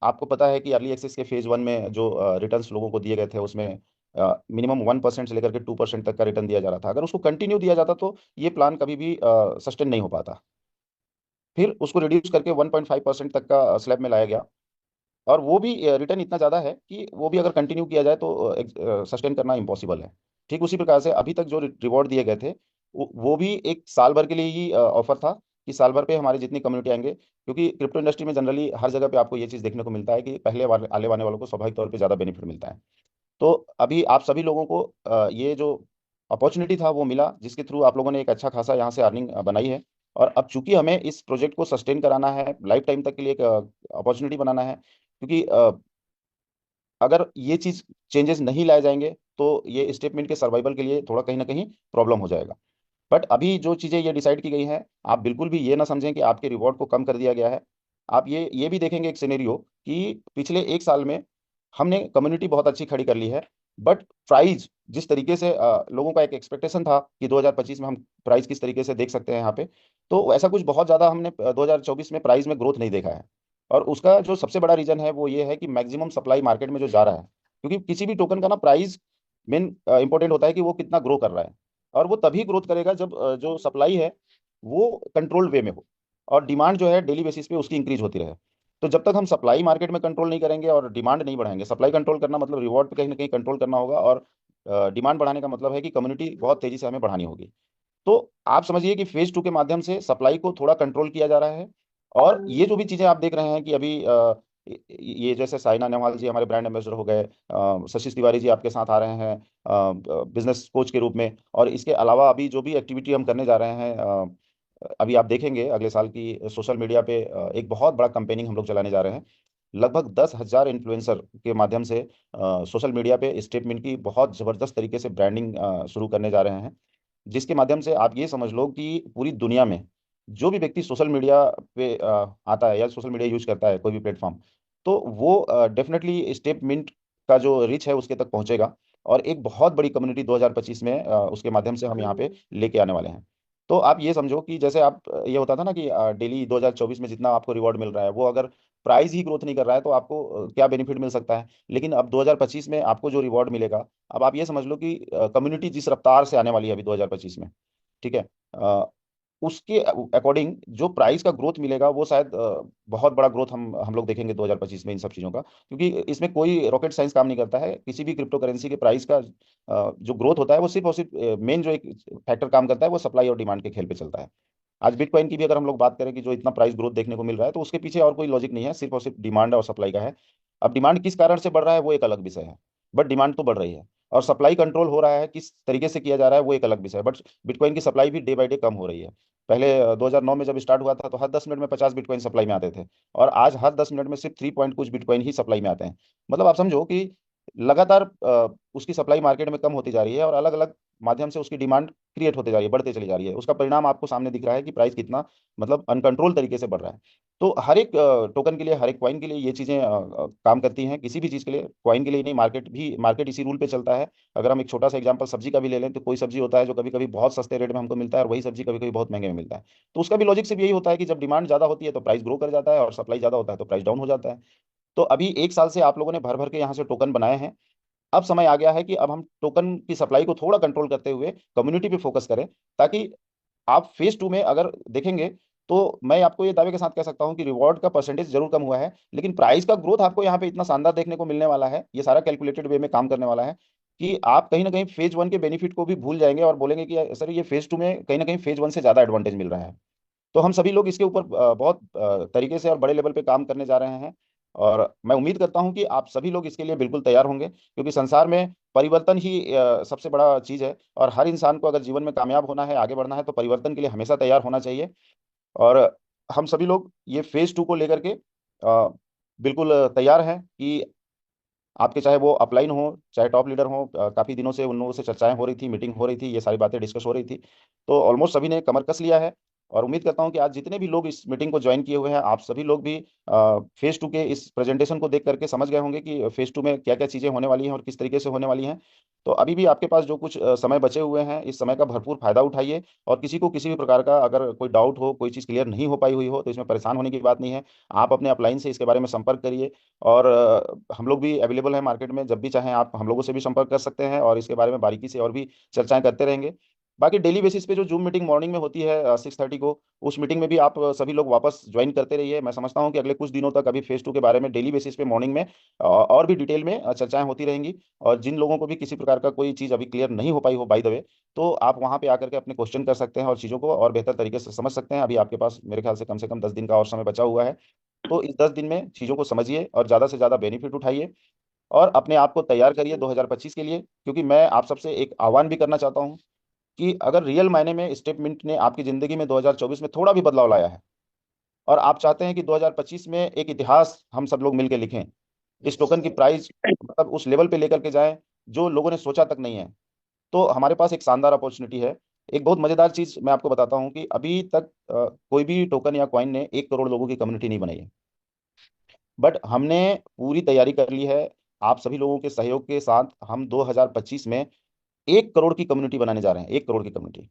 आपको पता है कि अर्ली एक्सेस के फेज वन में जो रिटर्न्स लोगों को दिए गए थे उसमें मिनिमम 1% से लेकर के 2% तक का रिटर्न दिया जा रहा था, अगर उसको कंटिन्यू दिया जाता तो ये प्लान कभी भी सस्टेन नहीं हो पाता। फिर उसको रिड्यूस करके 1.5% तक का स्लैब में लाया गया, और वो भी रिटर्न इतना ज़्यादा है कि वो भी अगर कंटिन्यू किया जाए तो सस्टेन करना इम्पॉसिबल है। ठीक उसी प्रकार से अभी तक जो रिवॉर्ड दिए गए थे वो भी एक साल भर के लिए ही ऑफर था कि साल भर पे हमारी जितनी कम्युनिटी आएंगे, क्योंकि क्रिप्टो इंडस्ट्री में जनरली हर जगह पे आपको ये चीज़ देखने को मिलता है कि पहले वाले आने वाले वालों को स्वाभाविक तौर पे ज़्यादा बेनिफिट मिलता है। तो अभी आप सभी लोगों को ये जो अपॉर्चुनिटी था वो मिला, जिसके थ्रू आप लोगों ने एक अच्छा खासा यहाँ से अर्निंग बनाई है। और अब चूंकि हमें इस प्रोजेक्ट को सस्टेन कराना है, लाइफ टाइम तक के लिए एक अपॉर्चुनिटी बनाना है, क्योंकि अगर ये चीज चेंजेस नहीं लाए जाएंगे तो ये स्टेटमेंट के सर्वाइवल के लिए थोड़ा कहीं ना कहीं प्रॉब्लम हो जाएगा। बट अभी जो चीजें ये डिसाइड की गई हैं, आप बिल्कुल भी ये ना समझें कि आपके रिवॉर्ड को कम कर दिया गया है। आप ये भी देखेंगे एक सिनेरियो कि पिछले एक साल में हमने कम्युनिटी बहुत अच्छी खड़ी कर ली है, बट प्राइस जिस तरीके से लोगों का एक एक्सपेक्टेशन था कि 2025 में हम प्राइस किस तरीके से देख सकते हैं यहाँ पे, तो ऐसा कुछ बहुत ज़्यादा हमने 2024 में प्राइस में ग्रोथ नहीं देखा है। और उसका जो सबसे बड़ा रीजन है वो ये है कि मैक्सिमम सप्लाई मार्केट में जो जा रहा है, क्योंकि किसी भी टोकन का ना प्राइस मेन इंपॉर्टेंट होता है कि वो कितना ग्रो कर रहा है। और वो तभी ग्रोथ करेगा जब जो सप्लाई है वो कंट्रोल्ड वे में हो, और डिमांड जो है डेली बेसिस पे उसकी इंक्रीज होती रहे। तो जब तक हम सप्लाई मार्केट में कंट्रोल नहीं करेंगे और डिमांड नहीं बढ़ाएंगे, सप्लाई कंट्रोल करना मतलब रिवॉर्ड पे कहीं ना कहीं कंट्रोल करना होगा, और डिमांड बढ़ाने का मतलब है कि कम्युनिटी बहुत तेजी से हमें बढ़ानी होगी। तो आप समझिए कि फेज टू के माध्यम से सप्लाई को थोड़ा कंट्रोल किया जा रहा है। और ये जो भी चीजें आप देख रहे हैं कि अभी ये जैसे साइना नेहवाल जी हमारे ब्रांड एम्बेसडर हो गए, शशिश तिवारी जी आपके साथ आ रहे हैं बिजनेस कोच के रूप में, और इसके अलावा अभी जो भी एक्टिविटी हम करने जा रहे हैं, अभी आप देखेंगे अगले साल की सोशल मीडिया पे एक बहुत बड़ा कंपेनिंग हम लोग चलाने जा रहे हैं। लगभग 10,000 इन्फ्लुएंसर के माध्यम से सोशल मीडिया पे स्टेटमेंट की बहुत ज़बरदस्त तरीके से ब्रांडिंग शुरू करने जा रहे हैं, जिसके माध्यम से आप ये समझ लो कि पूरी दुनिया में जो भी व्यक्ति सोशल मीडिया पे आता है या सोशल मीडिया यूज करता है कोई भी प्लेटफॉर्म, तो वो डेफिनेटली स्टेटमेंट का जो रिच है उसके तक पहुंचेगा। और एक बहुत बड़ी कम्युनिटी 2025 में उसके माध्यम से हम यहाँ पे लेके आने वाले हैं। तो आप ये समझो कि जैसे आप ये होता था ना कि डेली 2024 में जितना आपको रिवॉर्ड मिल रहा है वो अगर प्राइस ही ग्रोथ नहीं कर रहा है तो आपको क्या बेनिफिट मिल सकता है। लेकिन अब 2025 में आपको जो रिवॉर्ड मिलेगा, अब आप ये समझ लो कि कम्युनिटी जिस रफ्तार से आने वाली है अभी 2025 में, ठीक है, उसके अकॉर्डिंग जो प्राइस का ग्रोथ मिलेगा वो शायद बहुत बड़ा ग्रोथ हम लोग देखेंगे 2025 में इन सब चीज़ों का, क्योंकि इसमें कोई रॉकेट साइंस काम नहीं करता है। किसी भी क्रिप्टो करेंसी के प्राइस का जो ग्रोथ होता है वो सिर्फ और सिर्फ मेन जो एक फैक्टर काम करता है वो सप्लाई और डिमांड के खेल पे चलता है। आज बिटकॉइन की भी अगर हम लोग बात करें कि जो इतना प्राइस ग्रोथ देखने को मिल रहा है तो उसके पीछे और कोई लॉजिक नहीं है, सिर्फ और सिर्फ डिमांड और सप्लाई का है। अब डिमांड किस कारण से बढ़ रहा है वो एक अलग विषय है, बट डिमांड तो बढ़ रही है। और सप्लाई कंट्रोल हो रहा है किस तरीके से किया जा रहा है वो एक अलग विषय है, बट बिटकॉइन की सप्लाई भी डे बाई डे कम हो रही है। पहले 2009 में जब स्टार्ट हुआ था तो हर 10 मिनट में 50 बिटकॉइन सप्लाई में आते थे, और आज हर 10 मिनट में सिर्फ 3 पॉइंट कुछ बिटकॉइन ही सप्लाई में आते हैं। मतलब आप समझो कि लगातार उसकी सप्लाई मार्केट में कम होती जा रही है, और अलग अलग माध्यम से उसकी डिमांड क्रिएट होते जा रही है, बढ़ते चली जा रही है। उसका परिणाम आपको सामने दिख रहा है कि प्राइस कितना मतलब अनकंट्रोल तरीके से बढ़ रहा है। तो हर एक टोकन के लिए, हर एक कॉइन के लिए ये चीजें काम करती हैं। किसी भी चीज के लिए, कॉइन के लिए नहीं, मार्केट इसी रूल पे चलता है। अगर हम एक छोटा सा एग्जांपल सब्जी का भी ले लें तो कोई सब्जी होता है जो कभी कभी बहुत सस्ते रेट में हमको मिलता है, और वही सब्जी कभी कभी बहुत महंगे में मिलता है। तो उसका भी लॉजिक सिर्फ यही होता है कि जब डिमांड ज्यादा होती है तो प्राइस ग्रो कर जाता है, और सप्लाई ज्यादा होता है तो प्राइस डाउन हो जाता है। तो अभी एक साल से आप लोगों ने भर भर के यहाँ से टोकन बनाए हैं। अब समय आ गया है कि अब हम टोकन की सप्लाई को थोड़ा कंट्रोल करते हुए कम्युनिटी पे फोकस करें, ताकि आप फेज टू में अगर देखेंगे तो मैं आपको ये दावे के साथ कह सकता हूं कि रिवॉर्ड का परसेंटेज जरूर कम हुआ है, लेकिन प्राइस का ग्रोथ आपको यहाँ पे इतना शानदार देखने को मिलने वाला है, ये सारा कैलकुलेटेड वे में काम करने वाला है, कि आप कहीं ना कहीं फेज वन के बेनिफिट को भी भूल जाएंगे और बोलेंगे कि सर ये फेज टू में कहीं ना कहीं फेज वन से ज्यादा एडवांटेज मिल रहा है। तो हम सभी लोग इसके ऊपर बहुत तरीके से और बड़े लेवल पे काम करने जा रहे हैं। और मैं उम्मीद करता हूं कि आप सभी लोग इसके लिए बिल्कुल तैयार होंगे, क्योंकि संसार में परिवर्तन ही सबसे बड़ा चीज़ है। और हर इंसान को अगर जीवन में कामयाब होना है, आगे बढ़ना है, तो परिवर्तन के लिए हमेशा तैयार होना चाहिए। और हम सभी लोग ये फेज टू को लेकर के बिल्कुल तैयार हैं कि आपके चाहे वो अपलाइन हो चाहे टॉप लीडर हो, काफ़ी दिनों से उन लोगों से चर्चाएं हो रही थी, मीटिंग हो रही थी, ये सारी बातें डिस्कस हो रही थी। तो ऑलमोस्ट सभी ने कमर कस लिया है। और उम्मीद करता हूं कि आज जितने भी लोग इस मीटिंग को ज्वाइन किए हुए हैं, आप सभी लोग भी फेज टू के इस प्रेजेंटेशन को देख करके समझ गए होंगे कि फेज टू में क्या क्या चीज़ें होने वाली हैं और किस तरीके से होने वाली हैं। तो अभी भी आपके पास जो कुछ समय बचे हुए हैं, इस समय का भरपूर फायदा उठाइए। और किसी को किसी भी प्रकार का अगर कोई डाउट हो, कोई चीज़ क्लियर नहीं हो पाई हुई हो, तो इसमें परेशान होने की बात नहीं है। आप अपने अपलाइन से इसके बारे में संपर्क करिए। और हम लोग भी अवेलेबल हैं मार्केट में, जब भी चाहें आप हम लोगों से भी संपर्क कर सकते हैं और इसके बारे में बारीकी से और भी चर्चाएं करते रहेंगे। बाकी डेली बेसिस पे जो जूम मीटिंग मॉर्निंग में होती है 6:30 को, उस मीटिंग में भी आप सभी लोग वापस ज्वाइन करते रहिए। मैं समझता हूँ कि अगले कुछ दिनों तक अभी फेज टू के बारे में डेली बेसिस पे मॉर्निंग में और भी डिटेल में चर्चाएं होती रहेंगी। और जिन लोगों को भी किसी प्रकार का कोई चीज़ अभी क्लियर नहीं हो पाई हो बाय द वे, तो आप वहाँ पे आकर के अपने क्वेश्चन कर सकते हैं और चीज़ों को और बेहतर तरीके से समझ सकते हैं। अभी आपके पास मेरे ख्याल से कम 10 दिन का और समय बचा हुआ है। तो इस 10 दिन में चीज़ों को समझिए और ज़्यादा से ज़्यादा बेनिफिट उठाइए और अपने आप को तैयार करिए 2025 के लिए। क्योंकि मैं आप सबसे एक आह्वान भी करना चाहता हूँ कि अगर रियल मायने में स्टेटमेंट ने आपकी ज़िंदगी में 2024 में थोड़ा भी बदलाव लाया है और आप चाहते हैं कि 2025 में एक इतिहास हम सब लोग मिलकर लिखें, इस टोकन की प्राइस मतलब उस लेवल पे लेकर के जाएं जो लोगों ने सोचा तक नहीं है, तो हमारे पास एक शानदार अपॉर्चुनिटी है। एक बहुत मजेदार चीज मैं आपको बताता हूँ कि अभी तक कोई भी टोकन या कॉइन ने 1 करोड़ लोगों की कम्युनिटी नहीं बनाई है। बट हमने पूरी तैयारी कर ली है। आप सभी लोगों के सहयोग के साथ हम 2025 में 1 करोड़ की कम्युनिटी बनाने जा रहे हैं, 1 करोड़ की कम्युनिटी।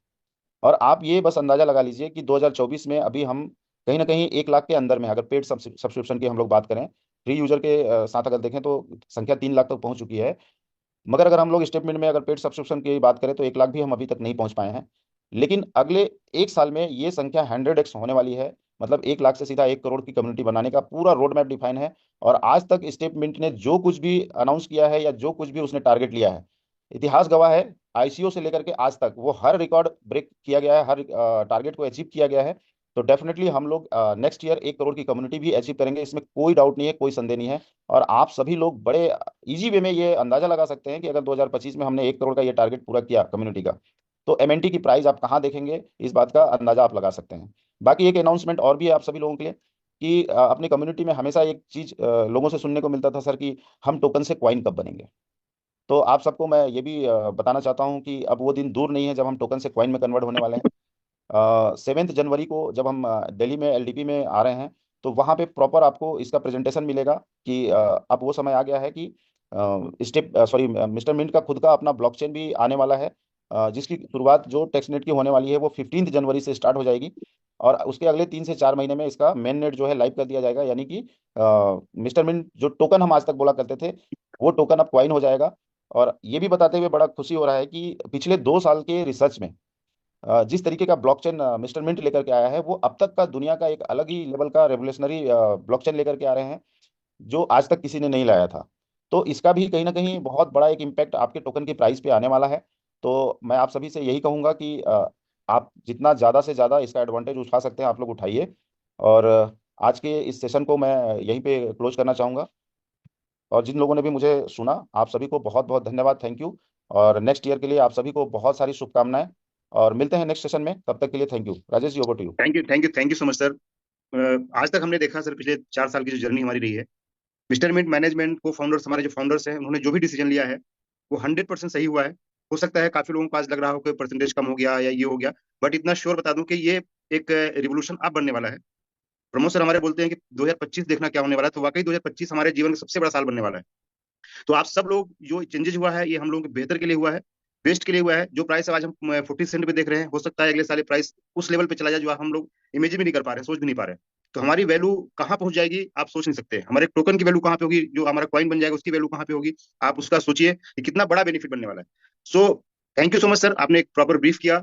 और आप ये बस अंदाजा लगा लीजिए कि 2024 में अभी हम कहीं ना कहीं 1 लाख के अंदर में, अगर पेड सब्सक्रिप्शन की हम लोग बात करें, फ्री यूजर के साथ अगर देखें तो संख्या 3 लाख तक पहुंच चुकी है। मगर अगर हम लोग स्टेटमेंट में अगर पेड सब्सक्रिप्शन की बात करें तो 1 लाख भी हम अभी तक नहीं पहुंच पाए हैं। लेकिन अगले एक साल में ये संख्या 100x होने वाली है। मतलब 1 लाख से सीधा 1 करोड़ की कम्युनिटी बनाने का पूरा रोड मैप डिफाइन है। और आज तक स्टेटमेंट ने जो कुछ भी अनाउंस किया है या जो कुछ भी उसने टारगेट लिया है, इतिहास गवाह है, आईसीओ से लेकर के आज तक वो हर रिकॉर्ड ब्रेक किया गया है, हर टारगेट को अचीव किया गया है। तो डेफिनेटली हम लोग नेक्स्ट ईयर 1 करोड़ की कम्युनिटी भी अचीव करेंगे, इसमें कोई डाउट नहीं है, कोई संदेह नहीं है। और आप सभी लोग बड़े इजी वे में ये अंदाजा लगा सकते हैं कि अगर 2025 में हमने 1 करोड़ का ये टारगेट पूरा किया कम्युनिटी का, तो एमएनटी की प्राइस आप कहाँ देखेंगे, इस बात का अंदाजा आप लगा सकते हैं। बाकी एक अनाउंसमेंट और भी है आप सभी लोगों के लिए कि अपनी कम्युनिटी में हमेशा एक चीज लोगों से सुनने को मिलता था सर कि हम टोकन से क्वाइन कब बनेंगे। तो आप सबको मैं ये भी बताना चाहता हूँ कि अब वो दिन दूर नहीं है जब हम टोकन से क्वाइन में कन्वर्ट होने वाले हैं। 7 जनवरी को जब हम दिल्ली में एलडीपी में आ रहे हैं, तो वहाँ पे प्रॉपर आपको इसका प्रेजेंटेशन मिलेगा कि अब वो समय आ गया है कि स्टेप सॉरी मिस्टर मिंट का खुद का अपना ब्लॉकचेन भी आने वाला है, जिसकी शुरुआत जो टेक्सनेट की होने वाली है वो 15 जनवरी से स्टार्ट हो जाएगी। और उसके अगले 3 से 4 महीने में इसका मेन नेट जो है लाइव कर दिया जाएगा, यानी कि मिस्टर मिंट जो टोकन हम आज तक बोला करते थे, वो टोकन अब क्वाइन हो जाएगा। और ये भी बताते हुए बड़ा खुशी हो रहा है कि पिछले 2 साल के रिसर्च में जिस तरीके का ब्लॉकचेन मिस्टर मिंट लेकर के आया है, वो अब तक का दुनिया का एक अलग ही लेवल का रेवोल्यूशनरी ब्लॉकचेन लेकर के आ रहे हैं, जो आज तक किसी ने नहीं लाया था। तो इसका भी कहीं ना कहीं बहुत बड़ा एक इम्पैक्ट आपके टोकन की प्राइस पे आने वाला है। तो मैं आप सभी से यही कहूंगा कि आप जितना ज़्यादा से ज़्यादा इसका एडवांटेज उठा सकते हैं आप लोग उठाइए। और आज के इस सेशन को मैं यहीं पे क्लोज करना चाहूंगा। और जिन लोगों ने भी मुझे सुना, आप सभी को बहुत बहुत धन्यवाद, थैंक यू। और नेक्स्ट ईयर के लिए आप सभी को बहुत सारी शुभकामनाएं। और मिलते हैं नेक्स्ट सेशन में, तब तक के लिए thank you. Rajesh ji, over to you. Thank you so much sir. आज तक हमने देखा सर, पिछले 4 साल की जो जर्नी हमारी रही है, मिस्टरमिंट मैनेजमेंट को फाउंडर्स, हमारे जो फाउंडर्स हैं, उन्होंने जो भी डिसीजन लिया है वो 100% सही हुआ है। हो सकता है काफी लोगों को आज लग रहा हो कि परसेंटेज कम हो गया या ये हो गया, बट इतना श्योर बता दूं कि ये एक रिवोल्यूशन अब बनने वाला है। प्रमोद सर हमारे बोलते हैं कि 2025 देखना क्या होने वाला है, तो वाकई 2025 हमारे जीवन का सबसे बड़ा साल बनने वाला है। तो आप सब लोग, जो चेंजेस हुआ है ये हम लोगों के बेहतर के लिए हुआ है, बेस्ट के लिए हुआ है। जो प्राइस आज हम 40 सेंट पे देख रहे हैं, हो सकता है अगले साल प्राइस उस लेवल पे चला जाए जो हम लोग इमेजिन भी नहीं कर पा रहे, सोच भी नहीं पा रहे। तो हमारी वैल्यू कहाँ पहुंच जाएगी आप सोच नहीं सकते। हमारे टोकन की वैल्यू कहाँ पे होगी, जो हमारा कॉइन बन जाएगा उसकी वैल्यू कहाँ पे होगी, आप उसका सोचिए कि कितना बड़ा बेनिफिट बनने वाला है। So thank you so much sir, आपने एक प्रॉपर ब्रीफ किया।